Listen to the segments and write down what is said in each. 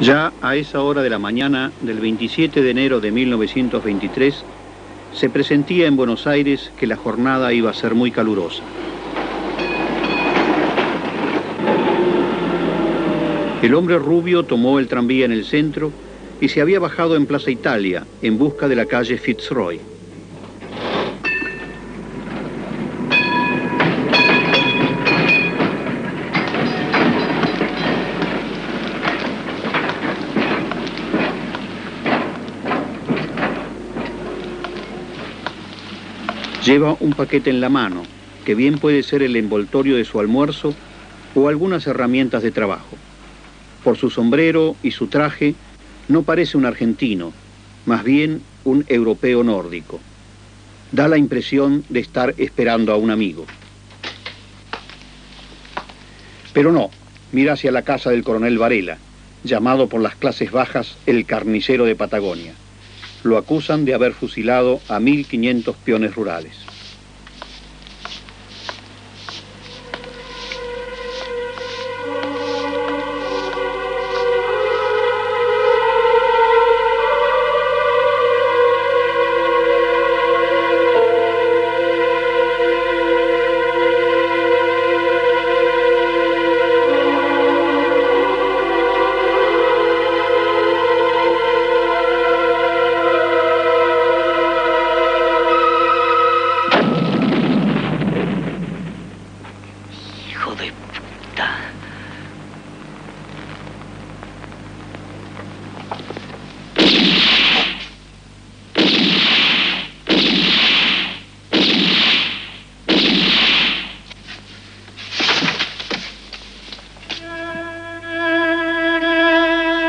Ya a esa hora de la mañana del 27 de enero de 1923, se presentía en Buenos Aires que la jornada iba a ser muy calurosa. El hombre rubio tomó el tranvía en el centro y se había bajado en Plaza Italia en busca de la calle Fitzroy. Lleva un paquete en la mano, que bien puede ser el envoltorio de su almuerzo o algunas herramientas de trabajo. Por su sombrero y su traje, no parece un argentino, más bien un europeo nórdico. Da la impresión de estar esperando a un amigo. Pero no, mira hacia la casa del coronel Varela, llamado por las clases bajas el carnicero de Patagonia. Lo acusan de haber fusilado a 1.500 peones rurales.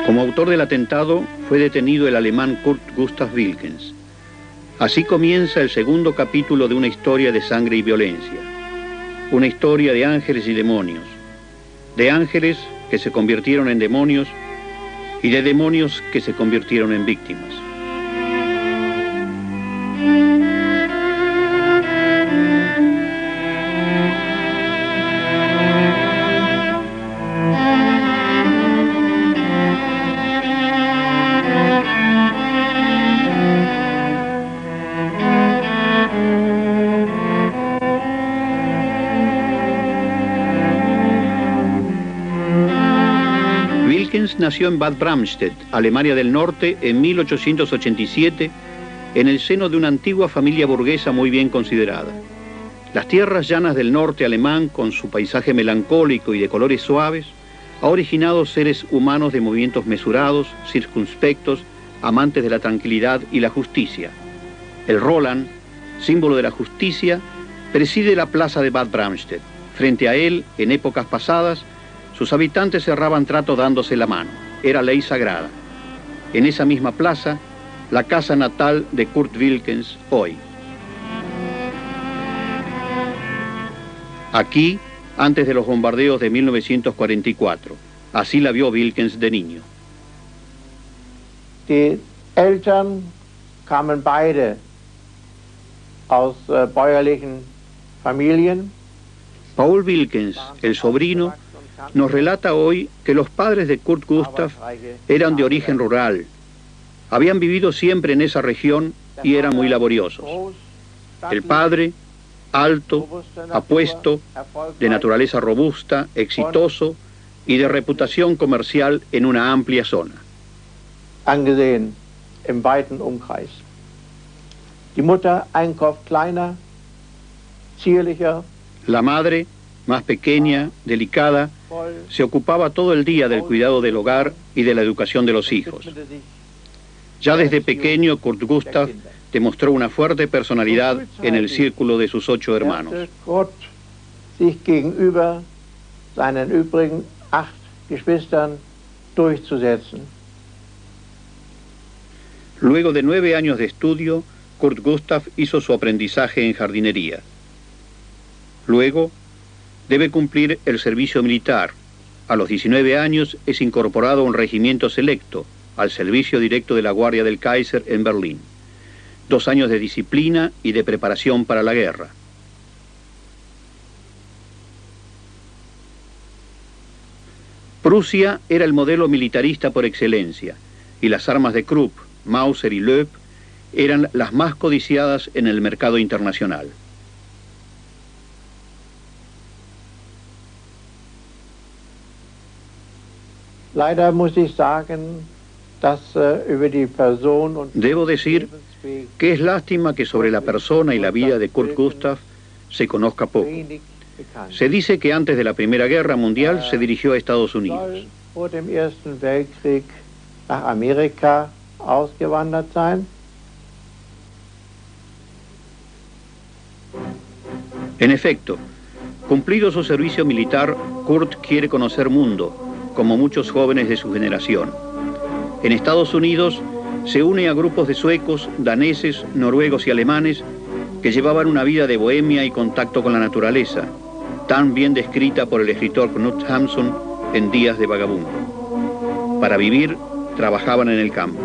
Como autor del atentado fue detenido el alemán Kurt Gustav Wilkens. Así comienza el segundo capítulo de una historia de sangre y violencia. Una historia de ángeles y demonios. De ángeles que se convirtieron en demonios y de demonios que se convirtieron en víctimas. Wilkens nació en Bad Bramstedt, Alemania del Norte, en 1887, en el seno de una antigua familia burguesa muy bien considerada. Las tierras llanas del norte alemán, con su paisaje melancólico y de colores suaves, ha originado seres humanos de movimientos mesurados, circunspectos, amantes de la tranquilidad y la justicia. El Roland, símbolo de la justicia, preside la plaza de Bad Bramstedt. Frente a él, en épocas pasadas, sus habitantes cerraban trato dándose la mano. Era ley sagrada. En esa misma plaza, la casa natal de Kurt Wilkens hoy. Aquí, antes de los bombardeos de 1944. Así la vio Wilkens de niño. Die Eltern kamen beide aus bäuerlichen Familien. Paul Wilkens, el sobrino, nos relata hoy que los padres de Kurt Gustav eran de origen rural. Habían vivido siempre en esa región y eran muy laboriosos. El padre, alto, apuesto, de naturaleza robusta, exitoso y de reputación comercial en una amplia zona. Angesehen im weiten Umkreis. Die Mutter ein Kopf kleiner, zierlicher. La madre, más pequeña, delicada, se ocupaba todo el día del cuidado del hogar y de la educación de los hijos. Ya desde pequeño, Kurt Gustav demostró una fuerte personalidad en el círculo de sus 8 hermanos. Kurt sich gegenüber seinen übrigen 8 Geschwistern durchzusetzen. Luego de 9 años de estudio, Kurt Gustav hizo su aprendizaje en jardinería. Luego, debe cumplir el servicio militar. A los 19 años es incorporado a un regimiento selecto, al servicio directo de la Guardia del Kaiser en Berlín. 2 años de disciplina y de preparación para la guerra. Prusia era el modelo militarista por excelencia, y las armas de Krupp, Mauser y Loeb eran las más codiciadas en el mercado internacional. Debo decir que es lástima que sobre la persona y la vida de Kurt Gustav se conozca poco. Se dice que antes de la Primera Guerra Mundial se dirigió a Estados Unidos. En efecto, cumplido su servicio militar, Kurt quiere conocer mundo, como muchos jóvenes de su generación. En Estados Unidos se une a grupos de suecos, daneses, noruegos y alemanes que llevaban una vida de bohemia y contacto con la naturaleza, tan bien descrita por el escritor Knut Hamsun en Días de Vagabundo. Para vivir, trabajaban en el campo.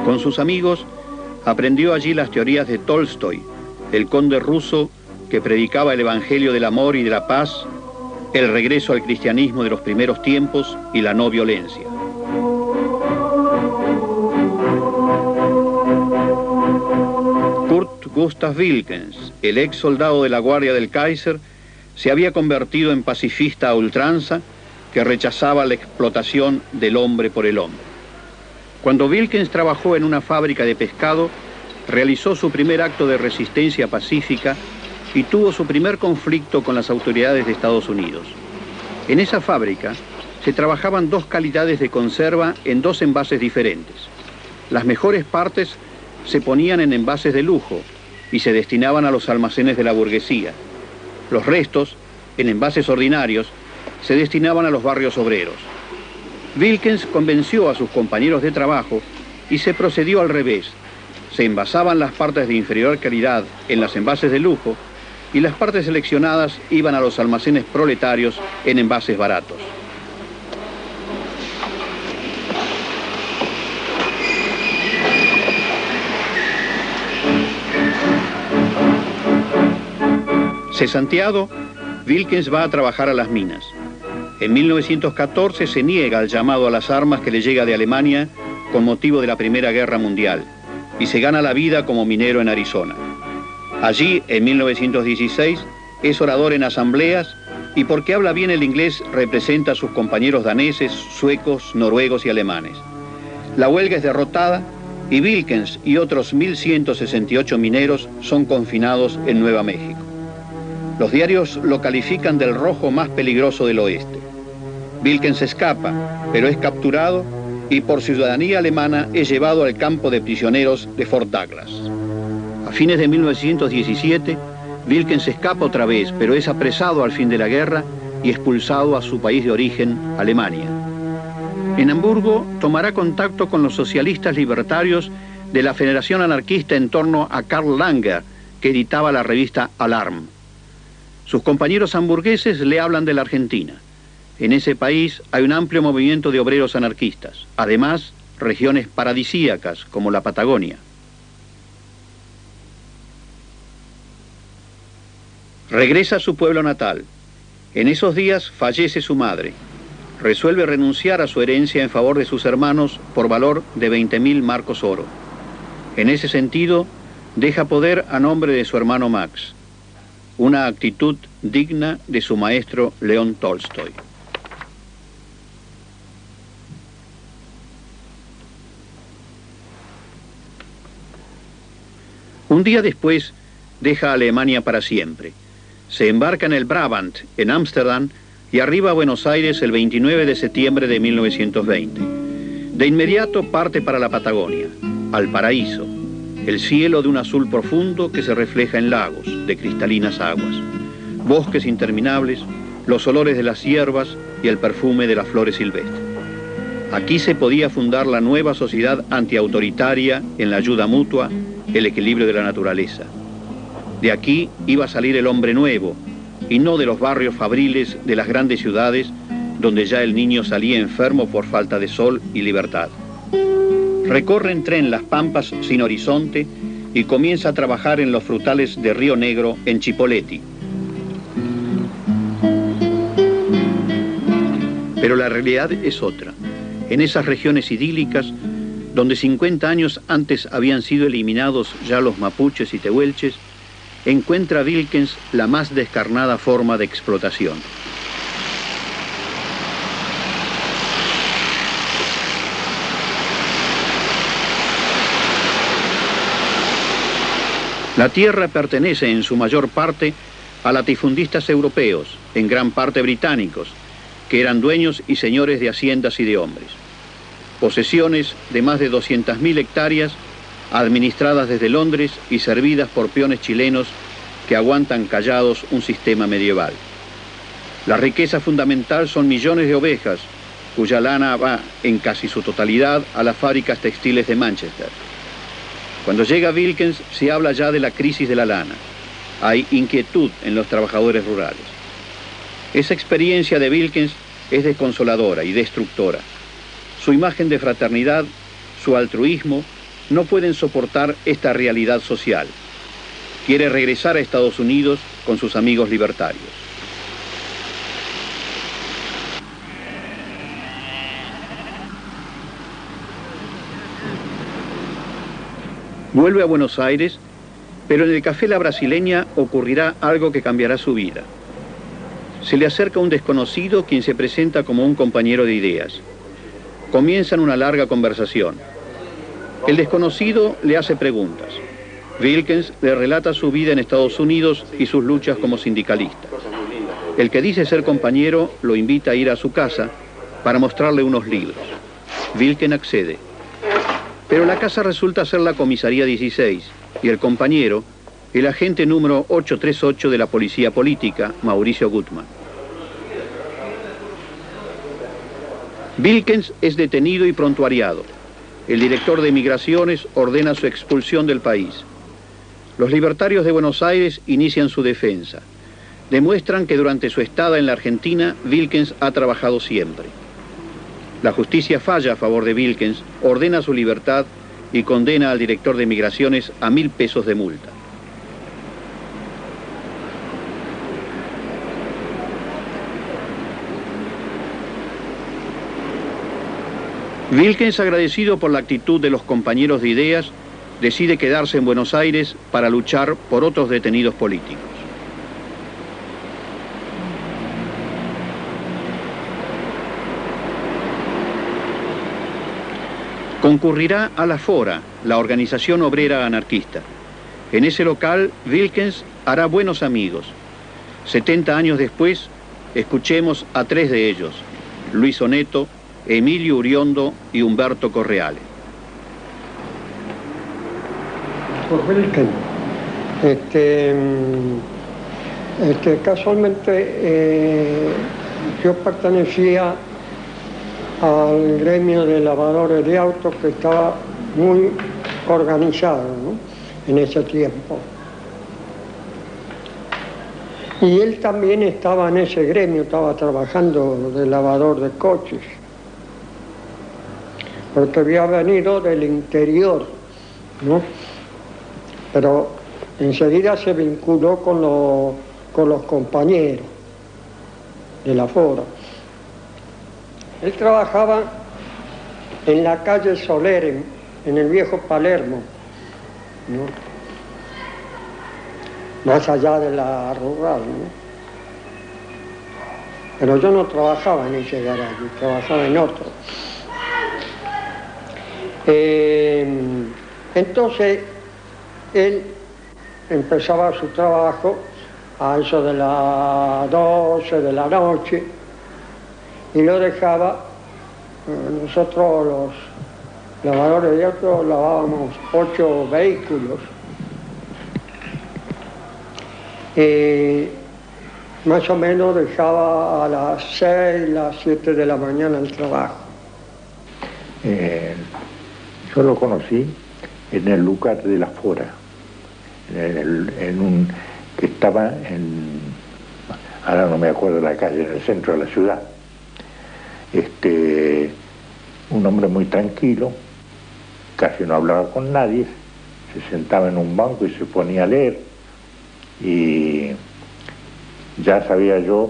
Con sus amigos, aprendió allí las teorías de Tolstoy, el conde ruso que predicaba el evangelio del amor y de la paz, el regreso al cristianismo de los primeros tiempos y la no violencia. Kurt Gustav Wilkens, el ex soldado de la Guardia del Kaiser, se había convertido en pacifista a ultranza que rechazaba la explotación del hombre por el hombre. Cuando Wilkens trabajó en una fábrica de pescado, realizó su primer acto de resistencia pacífica y tuvo su primer conflicto con las autoridades de Estados Unidos. En esa fábrica se trabajaban 2 calidades de conserva en 2 envases diferentes. Las mejores partes se ponían en envases de lujo y se destinaban a los almacenes de la burguesía. Los restos, en envases ordinarios, se destinaban a los barrios obreros. Wilkens convenció a sus compañeros de trabajo y se procedió al revés. Se envasaban las partes de inferior calidad en los envases de lujo y las partes seleccionadas iban a los almacenes proletarios en envases baratos. Cesanteado, Wilkens va a trabajar a las minas. En 1914 se niega al llamado a las armas que le llega de Alemania con motivo de la Primera Guerra Mundial y se gana la vida como minero en Arizona. Allí, en 1916, es orador en asambleas y porque habla bien el inglés representa a sus compañeros daneses, suecos, noruegos y alemanes. La huelga es derrotada y Wilkens y otros 1.168 mineros son confinados en Nueva México. Los diarios lo califican del rojo más peligroso del oeste. Wilkens escapa, pero es capturado y por ciudadanía alemana es llevado al campo de prisioneros de Fort Douglas. A fines de 1917, Wilkens escapa otra vez, pero es apresado al fin de la guerra y expulsado a su país de origen, Alemania. En Hamburgo tomará contacto con los socialistas libertarios de la Federación Anarquista en torno a Karl Langer, que editaba la revista Alarm. Sus compañeros hamburgueses le hablan de la Argentina. En ese país hay un amplio movimiento de obreros anarquistas, además regiones paradisíacas como la Patagonia. Regresa a su pueblo natal. En esos días fallece su madre. Resuelve renunciar a su herencia en favor de sus hermanos por valor de 20.000 marcos oro. En ese sentido, deja poder a nombre de su hermano Max. una actitud digna de su maestro León Tolstoy. Un día después deja Alemania para siempre. Se embarca en el Brabant, en Ámsterdam, y arriba a Buenos Aires el 29 de septiembre de 1920. De inmediato parte para la Patagonia, al paraíso, el cielo de un azul profundo que se refleja en lagos de cristalinas aguas, bosques interminables, los olores de las hierbas y el perfume de las flores silvestres. Aquí se podía fundar la nueva sociedad antiautoritaria en la ayuda mutua, el equilibrio de la naturaleza. De aquí iba a salir el hombre nuevo, y no de los barrios fabriles de las grandes ciudades, donde ya el niño salía enfermo por falta de sol y libertad. Recorre en tren las pampas sin horizonte y comienza a trabajar en los frutales de Río Negro, en Chipoleti. Pero la realidad es otra. En esas regiones idílicas, donde 50 años antes habían sido eliminados ya los mapuches y tehuelches, encuentra Wilkens la más descarnada forma de explotación. La tierra pertenece en su mayor parte a latifundistas europeos, en gran parte británicos, que eran dueños y señores de haciendas y de hombres. Posesiones de más de 200.000 hectáreas administradas desde Londres y servidas por peones chilenos que aguantan callados un sistema medieval. La riqueza fundamental son millones de ovejas, cuya lana va en casi su totalidad a las fábricas textiles de Manchester. Cuando llega Wilkens se habla ya de la crisis de la lana. Hay inquietud en los trabajadores rurales. Esa experiencia de Wilkens es desconsoladora y destructora. Su imagen de fraternidad, su altruismo, no pueden soportar esta realidad social. Quiere regresar a Estados Unidos con sus amigos libertarios. Vuelve a Buenos Aires, pero en el Café La Brasileña ocurrirá algo que cambiará su vida. Se le acerca un desconocido quien se presenta como un compañero de ideas. Comienzan una larga conversación. El desconocido le hace preguntas. Wilkens le relata su vida en Estados Unidos y sus luchas como sindicalista. El que dice ser compañero lo invita a ir a su casa para mostrarle unos libros. Wilkens accede. Pero la casa resulta ser la comisaría 16 y el compañero, el agente número 838 de la policía política, Mauricio Gutmann. Wilkens es detenido y prontuariado. El director de Migraciones ordena su expulsión del país. Los libertarios de Buenos Aires inician su defensa. Demuestran que durante su estada en la Argentina, Wilkens ha trabajado siempre. La justicia falla a favor de Wilkens, ordena su libertad y condena al director de Migraciones a 1.000 pesos de multa. Wilkens, agradecido por la actitud de los compañeros de ideas, decide quedarse en Buenos Aires para luchar por otros detenidos políticos. Concurrirá a la Fora, la organización obrera anarquista. En ese local, Wilkens hará buenos amigos. 70 años después, escuchemos a 3 de ellos: Luis Oneto, Emilio Uriondo y Humberto Correale. Por Wilkens, casualmente yo pertenecía al gremio de lavadores de autos, que estaba muy organizado, ¿no?, en ese tiempo. Y él también estaba en ese gremio, estaba trabajando de lavador de coches, porque había venido del interior, ¿no? Pero enseguida se vinculó con los compañeros de la Fora. Él trabajaba en la calle Soler, en el viejo Palermo, ¿no? más allá de la rural, ¿no? Pero yo no trabajaba en ese garaje, trabajaba en otro. Entonces, él empezaba su trabajo a eso de las 12 de la noche y lo dejaba. Nosotros los lavadores de autos lavábamos 8 vehículos. Más o menos dejaba a las 6, las 7 de la mañana el trabajo. Yo lo conocí en el lugar de la Fora, que estaba ahora no me acuerdo de la calle, en el centro de la ciudad. Un hombre muy tranquilo, casi no hablaba con nadie, se sentaba en un banco y se ponía a leer, y ya sabía yo,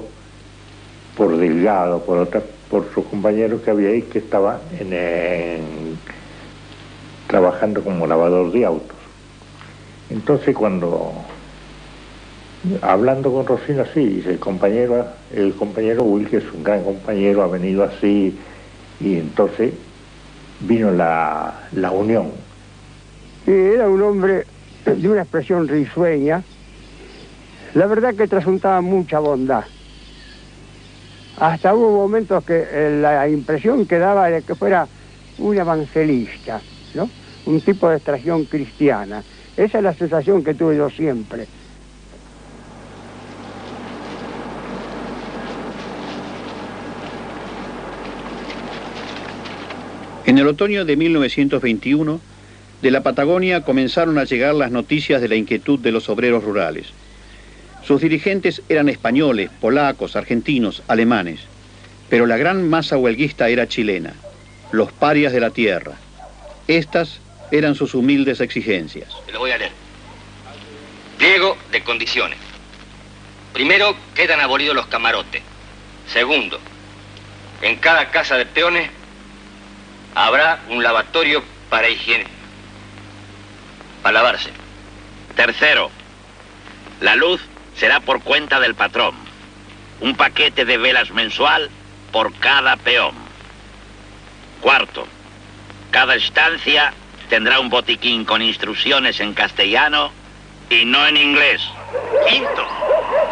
por Delgado, por sus compañeros que había ahí, que estaba trabajando como lavador de autos. Entonces hablando con Rosina, sí, dice, el compañero Will, que es un gran compañero, ha venido así, y entonces vino la unión. Era un hombre de una expresión risueña, la verdad que trasuntaba mucha bondad. Hasta hubo momentos que la impresión que daba de que fuera un evangelista, ¿no? Un tipo de extracción cristiana. Esa es la sensación que tuve yo siempre. En el otoño de 1921, de la Patagonia comenzaron a llegar las noticias de la inquietud de los obreros rurales. Sus dirigentes eran españoles, polacos, argentinos, alemanes, pero la gran masa huelguista era chilena, los parias de la tierra. Estas eran sus humildes exigencias. Lo voy a leer. Pliego de condiciones. Primero, quedan abolidos los camarotes. Segundo, en cada casa de peones habrá un lavatorio para higiene, para lavarse. Tercero, la luz será por cuenta del patrón. Un paquete de velas mensual por cada peón. Cuarto, cada estancia tendrá un botiquín con instrucciones en castellano y no en inglés. Quinto,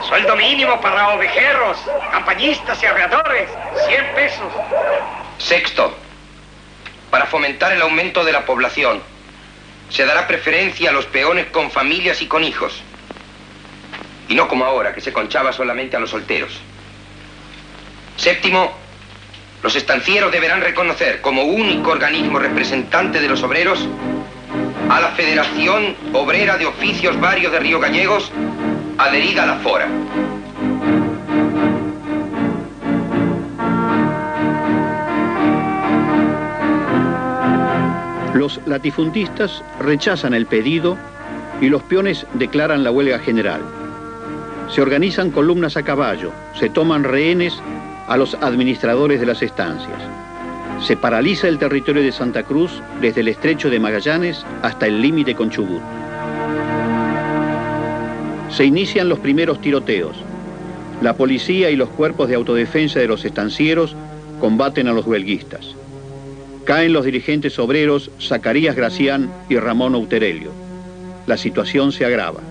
sueldo mínimo para ovejeros, campañistas y arreadores, 100 pesos. Sexto, para fomentar el aumento de la población, se dará preferencia a los peones con familias y con hijos. Y no como ahora, que se conchaba solamente a los solteros. Séptimo, los estancieros deberán reconocer como único organismo representante de los obreros a la Federación Obrera de Oficios Varios de Río Gallegos, adherida a la Fora. Los latifundistas rechazan el pedido y los peones declaran la huelga general. Se organizan columnas a caballo, se toman rehenes a los administradores de las estancias. Se paraliza el territorio de Santa Cruz desde el estrecho de Magallanes hasta el límite con Chubut. Se inician los primeros tiroteos. La policía y los cuerpos de autodefensa de los estancieros combaten a los huelguistas. Caen los dirigentes obreros Zacarías Gracián y Ramón Outerelio. La situación se agrava.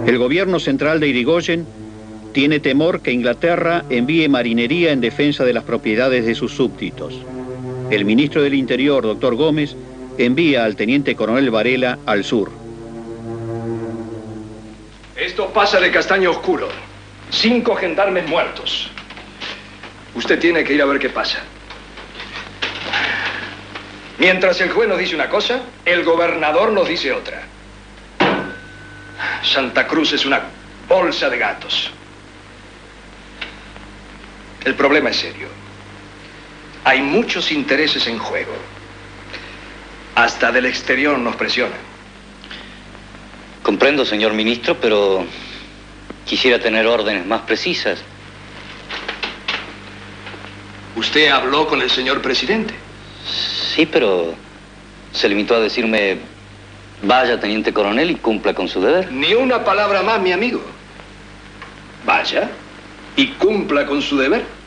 El gobierno central de Irigoyen tiene temor que Inglaterra envíe marinería en defensa de las propiedades de sus súbditos. El ministro del Interior, doctor Gómez, envía al teniente coronel Varela al sur. Esto pasa de castaño oscuro. 5 gendarmes muertos. Usted tiene que ir a ver qué pasa. Mientras el juez nos dice una cosa, el gobernador nos dice otra. Santa Cruz es una bolsa de gatos. El problema es serio. Hay muchos intereses en juego. Hasta del exterior nos presionan. Comprendo, señor ministro, pero quisiera tener órdenes más precisas. ¿Usted habló con el señor presidente? Sí, pero se limitó a decirme, vaya, teniente coronel, y cumpla con su deber. Ni una palabra más, mi amigo. Vaya y cumpla con su deber.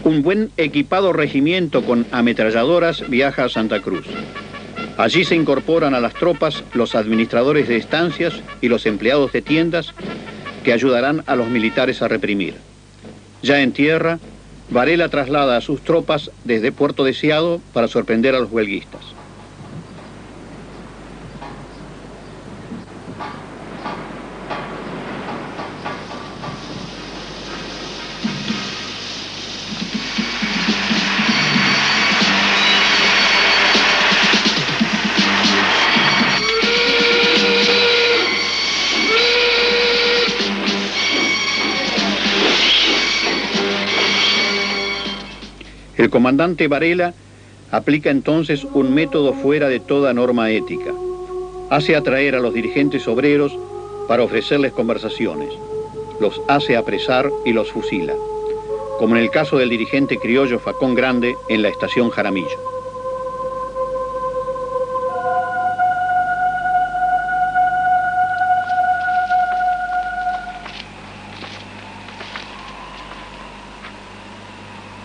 Un buen equipado regimiento con ametralladoras viaja a Santa Cruz. Allí se incorporan a las tropas los administradores de estancias y los empleados de tiendas que ayudarán a los militares a reprimir. Ya en tierra, Varela traslada a sus tropas desde Puerto Deseado para sorprender a los huelguistas. El comandante Varela aplica entonces un método fuera de toda norma ética. Hace atraer a los dirigentes obreros para ofrecerles conversaciones. Los hace apresar y los fusila, como en el caso del dirigente criollo Facón Grande en la estación Jaramillo.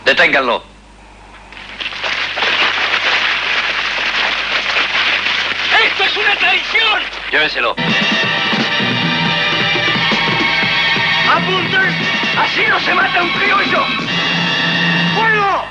Deténganlo. ¡Esto es una traición! Llévenselo. ¡Apunten! ¡Así no se mata un criollo! ¡Fuego!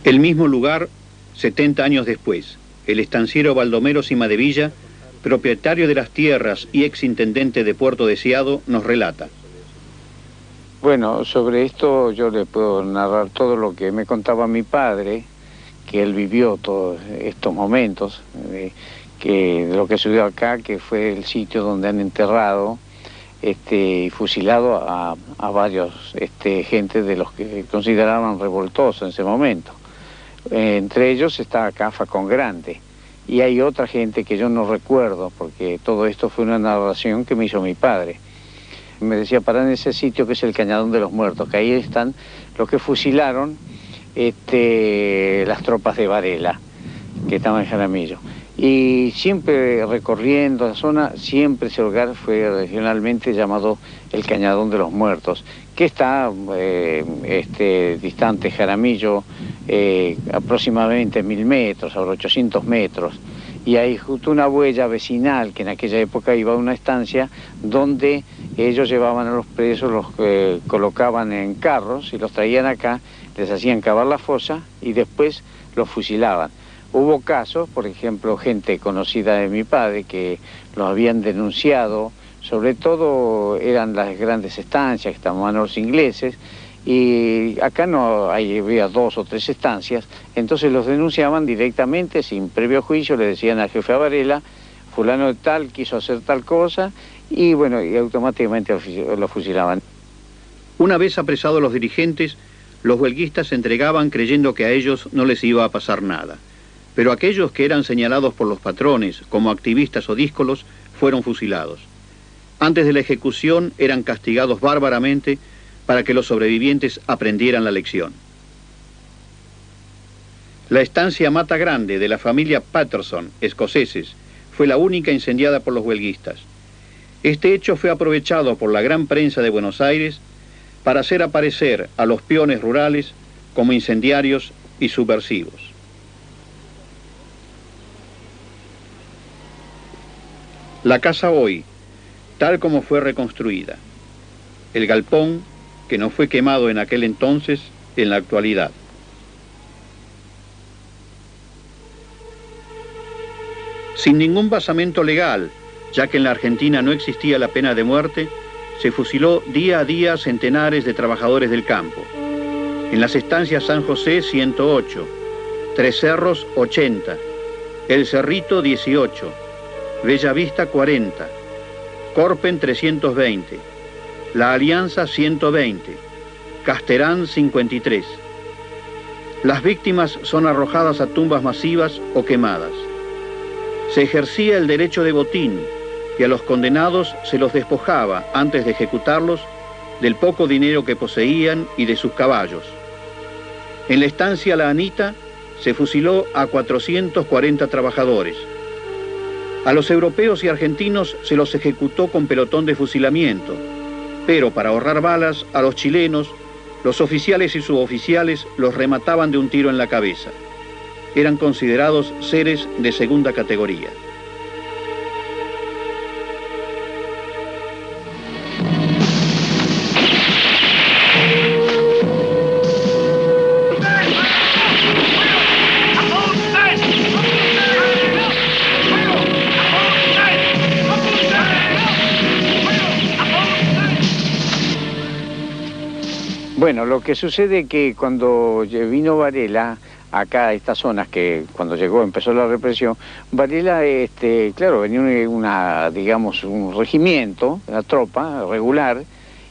El mismo lugar, 70 años después, el estanciero Baldomero Cimadevilla, propietario de las tierras y exintendente de Puerto Deseado, nos relata. Bueno, sobre esto yo le puedo narrar todo lo que me contaba mi padre, que él vivió todos estos momentos, que de lo que sucedió acá, que fue el sitio donde han enterrado y fusilado a varios gente de los que consideraban revoltosos en ese momento. Entre ellos está acá Facón Grande, y hay otra gente que yo no recuerdo, porque todo esto fue una narración que me hizo mi padre. Me decía, pará en ese sitio que es el Cañadón de los Muertos, que ahí están los que fusilaron las tropas de Varela, que estaban en Jaramillo. Y siempre recorriendo la zona, siempre ese lugar fue regionalmente llamado el Cañadón de los Muertos, que está distante Jaramillo aproximadamente 1000 metros, ahora 800 metros. Y hay justo una huella vecinal que en aquella época iba a una estancia donde ellos llevaban a los presos, los colocaban en carros y los traían acá, les hacían cavar la fosa y después los fusilaban. Hubo casos, por ejemplo, gente conocida de mi padre que los habían denunciado, sobre todo eran las grandes estancias que estaban los ingleses, y acá no había 2 o 3 estancias, entonces los denunciaban directamente, sin previo juicio, le decían al jefe Varela, fulano de tal quiso hacer tal cosa, y bueno, y automáticamente lo fusilaban. Una vez apresados los dirigentes, los huelguistas se entregaban creyendo que a ellos no les iba a pasar nada. Pero aquellos que eran señalados por los patrones como activistas o díscolos fueron fusilados. Antes de la ejecución eran castigados bárbaramente para que los sobrevivientes aprendieran la lección. La estancia Mata Grande de la familia Patterson, escoceses, fue la única incendiada por los huelguistas. Este hecho fue aprovechado por la gran prensa de Buenos Aires para hacer aparecer a los peones rurales como incendiarios y subversivos. La casa hoy, tal como fue reconstruida. El galpón, que no fue quemado en aquel entonces, en la actualidad. Sin ningún basamento legal, Ya que en la Argentina no existía la pena de muerte, se fusiló día a día centenares de trabajadores del campo. En las estancias San José, 108, Tres Cerros, 80, El Cerrito, 18, Bella Vista, 40, Corpen, 320, La Alianza, 120, Casterán, 53. Las víctimas son arrojadas a tumbas masivas o quemadas. Se ejercía el derecho de botín y a los condenados se los despojaba, antes de ejecutarlos, del poco dinero que poseían y de sus caballos. En la estancia La Anita se fusiló a 440 trabajadores. A los europeos y argentinos se los ejecutó con pelotón de fusilamiento, pero para ahorrar balas, a los chilenos, los oficiales y suboficiales los remataban de un tiro en la cabeza. Eran considerados seres de segunda categoría. Bueno, lo que sucede es que cuando vino Varela, acá a estas zonas que cuando llegó empezó la represión, Varela, claro, venía digamos, un regimiento, una tropa regular,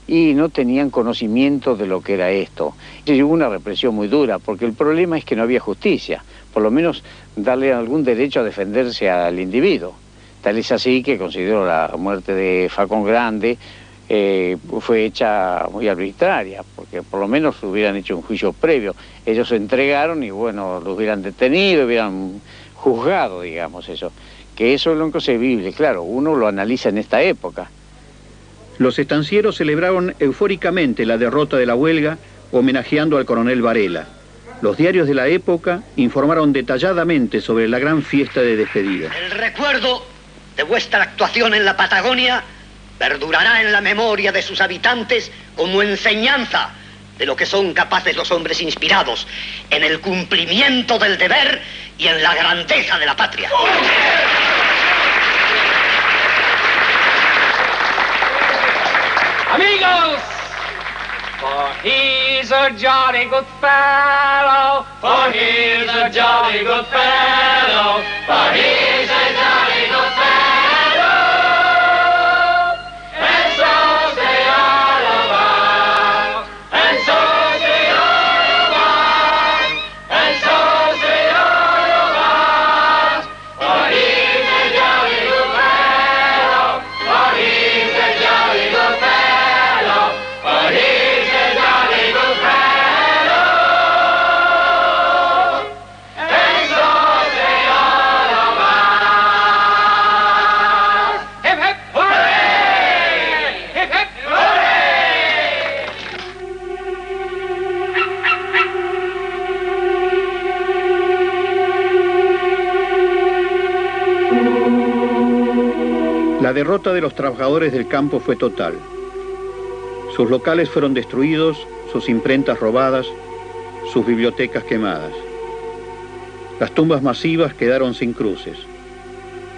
y no tenían conocimiento de lo que era esto. Y hubo una represión muy dura, porque el problema es que no había justicia, por lo menos darle algún derecho a defenderse al individuo. Tal es así que considero la muerte de Facón Grande fue hecha muy arbitraria, porque por lo menos hubieran hecho un juicio previo. Ellos se entregaron y bueno, lo hubieran detenido, hubieran juzgado, digamos, eso. Que eso es lo inconcebible, claro, uno lo analiza en esta época. Los estancieros celebraron eufóricamente la derrota de la huelga, homenajeando al coronel Varela. Los diarios de la época informaron detalladamente sobre la gran fiesta de despedida. El recuerdo de vuestra actuación en la Patagonia perdurará en la memoria de sus habitantes como enseñanza de lo que son capaces los hombres inspirados en el cumplimiento del deber y en la grandeza de la patria. Amigos! For he's a jolly good fellow, for he's a jolly good fellow, for he's a jolly good fellow. La derrota de los trabajadores del campo fue total. Sus locales fueron destruidos, sus imprentas robadas, sus bibliotecas quemadas. Las tumbas masivas quedaron sin cruces.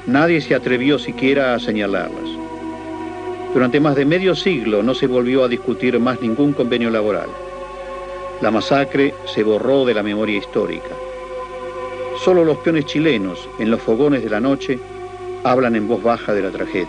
Nadie se atrevió siquiera a señalarlas. Durante más de medio siglo no se volvió a discutir más ningún convenio laboral. La masacre se borró de la memoria histórica. Solo los peones chilenos, en los fogones de la noche, hablan en voz baja de la tragedia.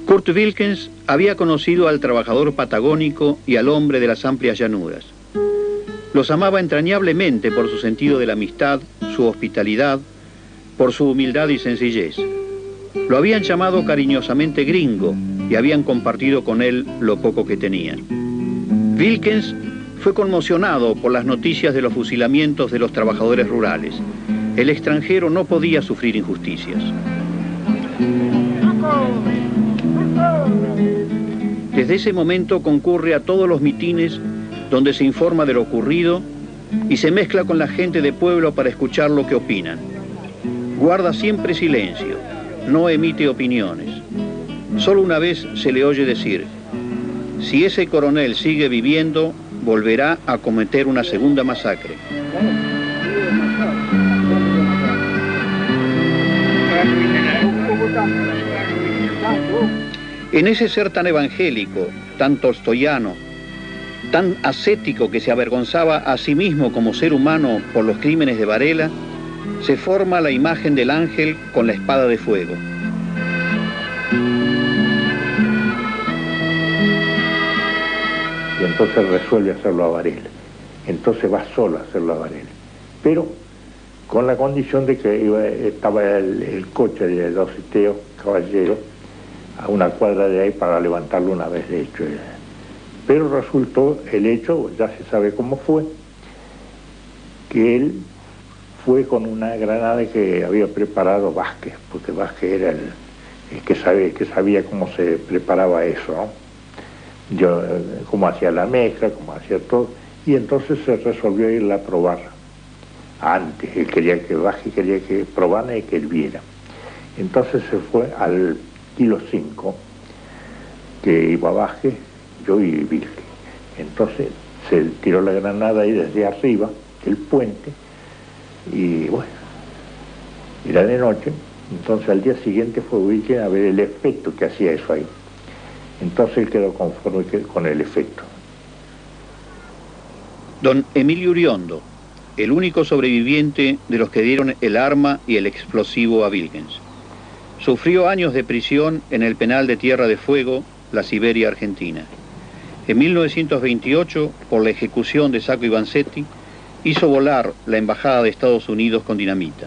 Kurt Wilkens había conocido al trabajador patagónico y al hombre de las amplias llanuras. Los amaba entrañablemente por su sentido de la amistad, su hospitalidad, por su humildad y sencillez. Lo habían llamado cariñosamente gringo y habían compartido con él lo poco que tenían. Wilkens fue conmocionado por las noticias de los fusilamientos de los trabajadores rurales. El extranjero no podía sufrir injusticias. Desde ese momento concurre a todos los mitines donde se informa de lo ocurrido y se mezcla con la gente de pueblo para escuchar lo que opinan. Guarda siempre silencio, no emite opiniones. Solo una vez se le oye decir: Si ese coronel sigue viviendo, volverá a cometer una segunda masacre. En ese ser tan evangélico, tan tolstoyano, tan ascético que se avergonzaba a sí mismo como ser humano por los crímenes de Varela, se forma la imagen del ángel con la espada de fuego. Y entonces resuelve hacerlo a Varela. Entonces va solo a hacerlo a Varela. Pero con la condición de que estaba el coche de Dositeo Caballero a una cuadra de ahí para levantarlo una vez de hecho. Pero resultó el hecho, ya se sabe cómo fue, que él fue con una granada que había preparado Vázquez, porque Vázquez era el que sabía cómo se preparaba eso, ¿no? Cómo hacía la mezcla, cómo hacía todo, y entonces se resolvió irla a probar antes. Él quería que Vázquez quería que probara y que él viera. Entonces se fue al kilo 5, que iba Vázquez, yo y Vilque. Entonces se tiró la granada ahí desde arriba del puente, y bueno, era de noche. Entonces al día siguiente fue Vilque a ver el efecto que hacía eso ahí. Entonces él quedó conforme con el efecto. Don Emilio Uriondo, el único sobreviviente de los que dieron el arma y el explosivo a Wilkens. Sufrió años de prisión en el penal de Tierra de Fuego, la Siberia argentina. En 1928, por la ejecución de Sacco y Vanzetti, hizo volar la embajada de Estados Unidos con dinamita.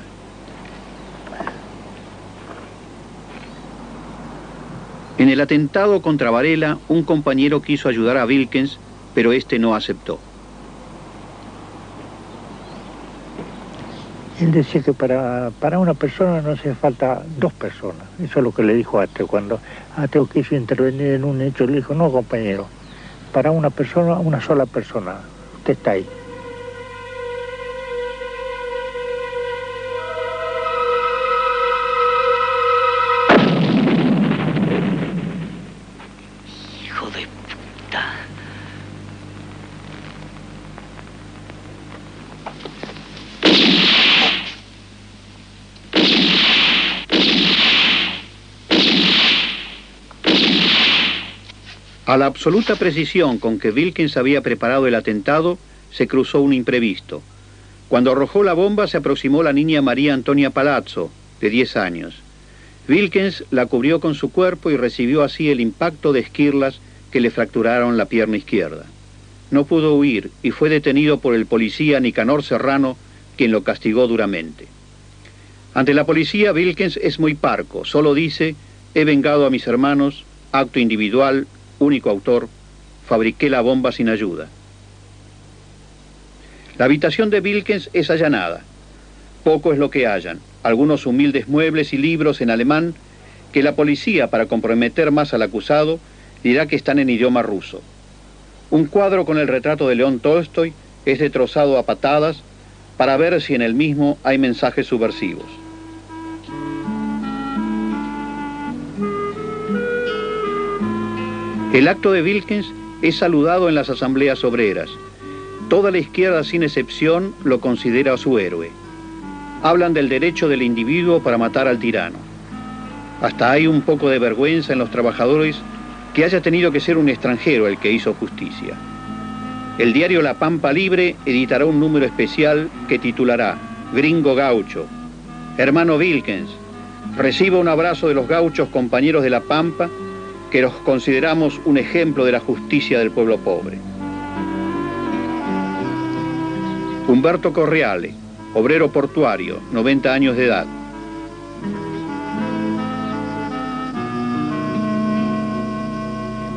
En el atentado contra Varela, un compañero quiso ayudar a Wilkens, pero este no aceptó. Él decía que para una persona no hace falta dos personas. Eso es lo que le dijo a Ateo. Cuando Ateo quiso intervenir en un hecho, le dijo, no, compañero, para una persona, una sola persona. Usted está ahí. Hijo de puta. A la absoluta precisión con que Wilkens había preparado el atentado, se cruzó un imprevisto. Cuando arrojó la bomba se aproximó la niña María Antonia Palazzo, de 10 años. Wilkens la cubrió con su cuerpo y recibió así el impacto de esquirlas que le fracturaron la pierna izquierda. No pudo huir y fue detenido por el policía Nicanor Serrano, quien lo castigó duramente. Ante la policía, Wilkens es muy parco, solo dice, he vengado a mis hermanos, acto individual, único autor, fabriqué la bomba sin ayuda. La habitación de Wilkens es allanada. Poco es lo que hallan, algunos humildes muebles y libros en alemán que la policía, para comprometer más al acusado, dirá que están en idioma ruso. Un cuadro con el retrato de León Tolstoy es destrozado a patadas para ver si en el mismo hay mensajes subversivos. El acto de Wilkens es saludado en las asambleas obreras. Toda la izquierda, sin excepción, lo considera su héroe. Hablan del derecho del individuo para matar al tirano. Hasta hay un poco de vergüenza en los trabajadores que haya tenido que ser un extranjero el que hizo justicia. El diario La Pampa Libre editará un número especial que titulará Gringo Gaucho. Hermano Wilkens, reciba un abrazo de los gauchos compañeros de La Pampa, que los consideramos un ejemplo de la justicia del pueblo pobre. Humberto Correale, obrero portuario, 90 años de edad.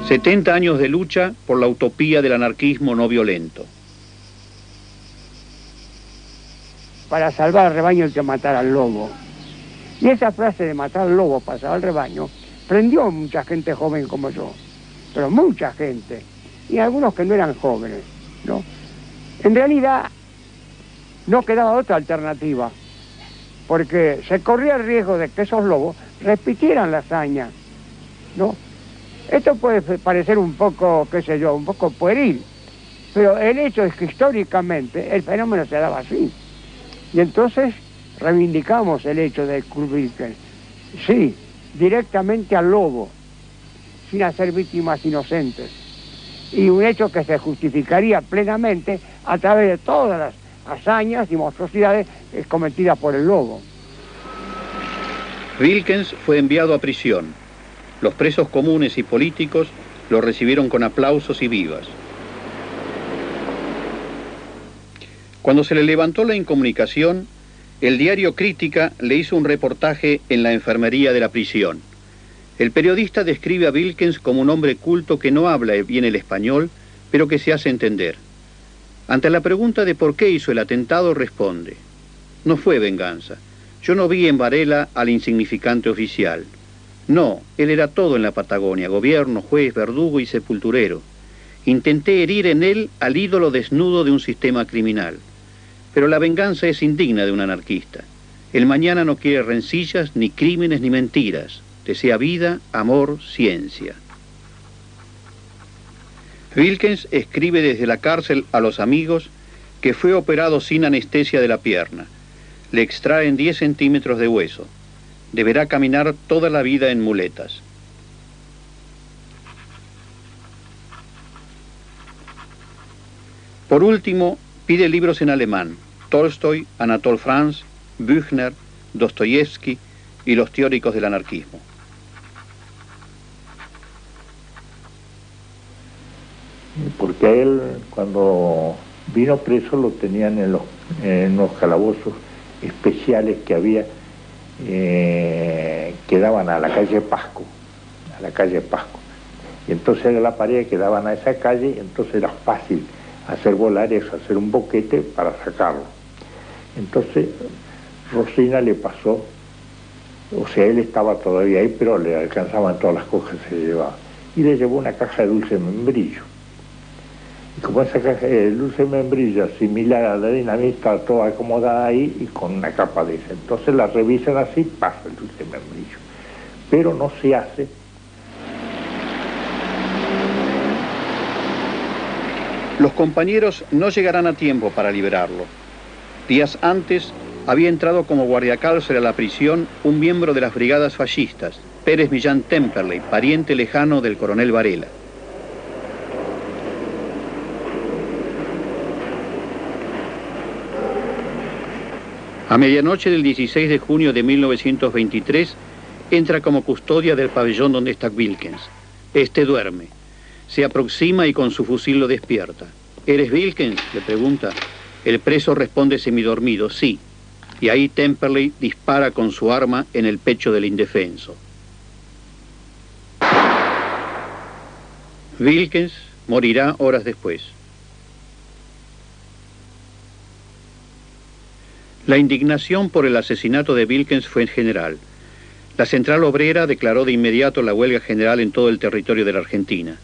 ...70 años de lucha por la utopía del anarquismo no violento. Para salvar al rebaño hay que matar al lobo. Y esa frase de matar al lobo para salvar al rebaño prendió a mucha gente joven como yo, pero mucha gente, y algunos que no eran jóvenes, ¿no? En realidad no quedaba otra alternativa, porque se corría el riesgo de que esos lobos repitieran la hazaña, ¿no? Esto puede parecer un poco, qué sé yo, un poco pueril, pero el hecho es que históricamente el fenómeno se daba así. Y entonces reivindicamos el hecho de Kurt Wilkens. Sí, directamente al lobo, sin hacer víctimas inocentes. Y un hecho que se justificaría plenamente a través de todas las hazañas y monstruosidades cometidas por el lobo. Wilkens fue enviado a prisión. Los presos comunes y políticos lo recibieron con aplausos y vivas. Cuando se le levantó la incomunicación, el diario Crítica le hizo un reportaje en la enfermería de la prisión. El periodista describe a Wilkens como un hombre culto que no habla bien el español, pero que se hace entender. Ante la pregunta de por qué hizo el atentado, responde: no fue venganza. Yo no vi en Varela al insignificante oficial. No, él era todo en la Patagonia, gobierno, juez, verdugo y sepulturero. Intenté herir en él al ídolo desnudo de un sistema criminal. Pero la venganza es indigna de un anarquista. El mañana no quiere rencillas, ni crímenes, ni mentiras. Desea vida, amor, ciencia. Wilkens escribe desde la cárcel a los amigos que fue operado sin anestesia de la pierna. Le extraen 10 centímetros de hueso. Deberá caminar toda la vida en muletas. Por último, pide libros en alemán: Tolstoy, Anatole France, Büchner, Dostoyevsky y los teóricos del anarquismo. Porque a él, cuando vino preso, lo tenían en los calabozos especiales que había, que daban a la calle Pasco, y entonces era la pared que daban a esa calle, y entonces era fácil hacer volar eso, hacer un boquete para sacarlo. Entonces Rosina le pasó, o sea, él estaba todavía ahí, pero le alcanzaban todas las cosas que se llevaba, y le llevó una caja de dulce membrillo. Y como esa caja de dulce membrillo similar a la dinamita, toda acomodada ahí y con una capa de esa. Entonces la revisan así, pasa el dulce membrillo. Pero no se hace. Los compañeros no llegarán a tiempo para liberarlo. Días antes había entrado como guardiacárcel a la prisión un miembro de las brigadas fascistas, Pérez Millán Temperley, pariente lejano del coronel Varela. A medianoche del 16 de junio de 1923, entra como custodia del pabellón donde está Wilkens. Este duerme. Se aproxima y con su fusil lo despierta. ¿Eres Wilkens?, le pregunta. El preso responde semidormido: sí. Y ahí Temperley dispara con su arma en el pecho del indefenso. Wilkens morirá horas después. La indignación por el asesinato de Wilkens fue general. La Central Obrera declaró de inmediato la huelga general en todo el territorio de la Argentina.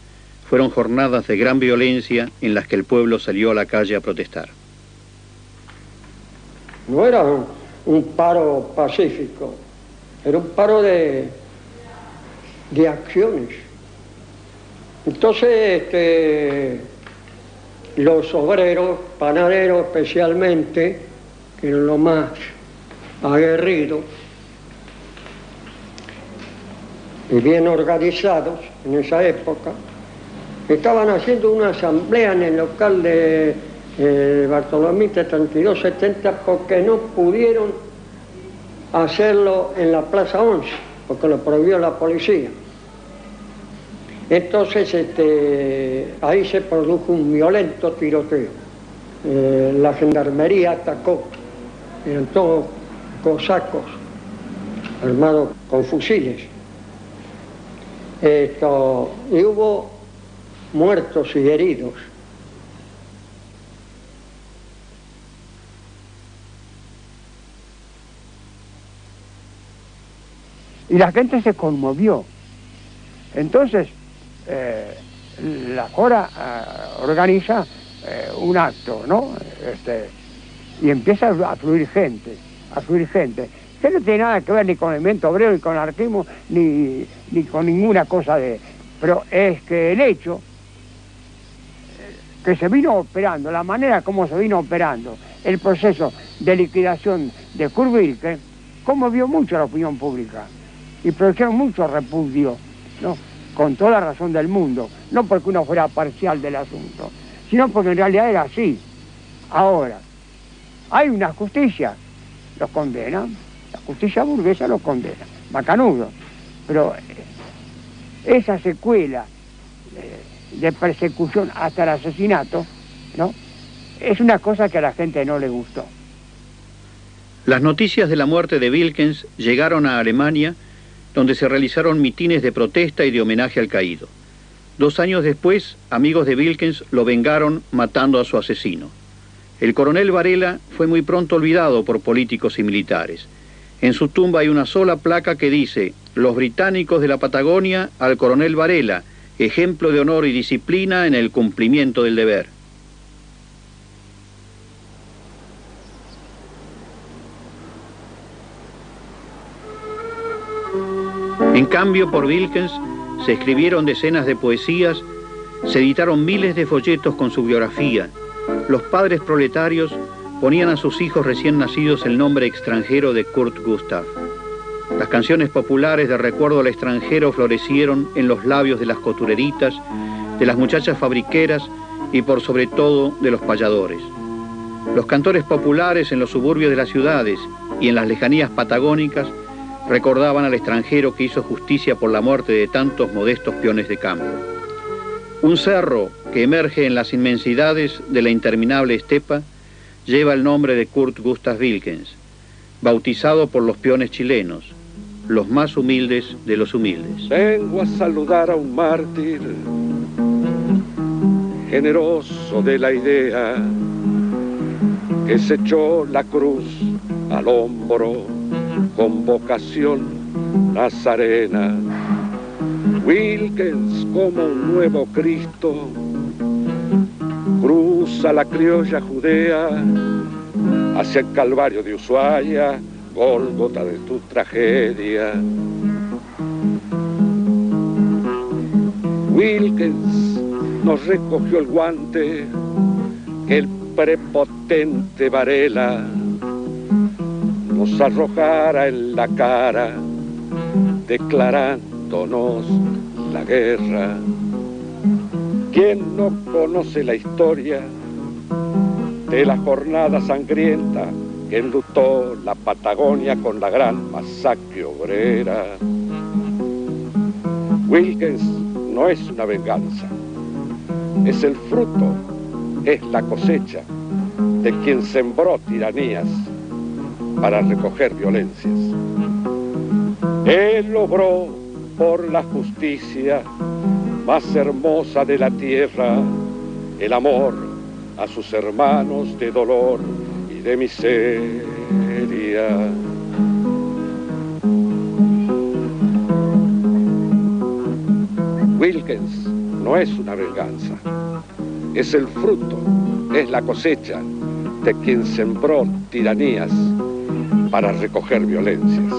Fueron jornadas de gran violencia en las que el pueblo salió a la calle a protestar. No era un paro pacífico, era un paro de acciones. Entonces, los obreros, panaderos especialmente, que eran los más aguerridos y bien organizados en esa época, estaban haciendo una asamblea en el local de Bartolomé 3270 porque no pudieron hacerlo en la Plaza 11, porque lo prohibió la policía. Entonces ahí se produjo un violento tiroteo. La gendarmería atacó, eran todos cosacos armados con fusiles. Y hubo muertos y heridos. Y la gente se conmovió. Entonces, la Cora organiza un acto, ¿no? Y empieza a fluir gente, que no tiene nada que ver ni con el movimiento obrero, ni con el anarquismo, ni con ninguna cosa de... Pero es que el hecho que se vino operando, la manera como se vino operando el proceso de liquidación de Kurt Wilkens, conmovió mucho a la opinión pública y produjeron mucho repudio, ¿no? Con toda la razón del mundo, no porque uno fuera parcial del asunto, sino porque en realidad era así. Ahora, hay una justicia, los condena, la justicia burguesa los condena, macanudo, pero esa secuela de persecución hasta el asesinato, ¿no? Es una cosa que a la gente no le gustó. Las noticias de la muerte de Wilkens llegaron a Alemania, donde se realizaron mitines de protesta y de homenaje al caído. 2 años después, amigos de Wilkens lo vengaron matando a su asesino. El coronel Varela fue muy pronto olvidado por políticos y militares. En su tumba hay una sola placa que dice: los británicos de la Patagonia al coronel Varela, ejemplo de honor y disciplina en el cumplimiento del deber. En cambio, por Wilkens se escribieron decenas de poesías, se editaron miles de folletos con su biografía. Los padres proletarios ponían a sus hijos recién nacidos el nombre extranjero de Kurt Gustav. Las canciones populares de recuerdo al extranjero florecieron en los labios de las costureritas, de las muchachas fabriqueras y por sobre todo de los payadores. Los cantores populares en los suburbios de las ciudades y en las lejanías patagónicas recordaban al extranjero que hizo justicia por la muerte de tantos modestos peones de campo. Un cerro que emerge en las inmensidades de la interminable estepa lleva el nombre de Kurt Gustav Wilkens, bautizado por los peones chilenos, los más humildes de los humildes. Vengo a saludar a un mártir, generoso de la idea, que se echó la cruz al hombro con vocación nazarena. Wilkens, como un nuevo Cristo, cruza la criolla Judea hacia el Calvario de Ushuaia, Gólgota de tu tragedia. Wilkens nos recogió el guante que el prepotente Varela nos arrojara en la cara, declarándonos la guerra. ¿Quién no conoce la historia de la jornada sangrienta que enlutó la Patagonia con la gran masacre obrera? Wilkens no es una venganza, es el fruto, es la cosecha de quien sembró tiranías para recoger violencias. Él obró por la justicia más hermosa de la tierra, el amor a sus hermanos de dolor y de miseria. Wilkens no es una venganza, es el fruto, es la cosecha de quien sembró tiranías para recoger violencias.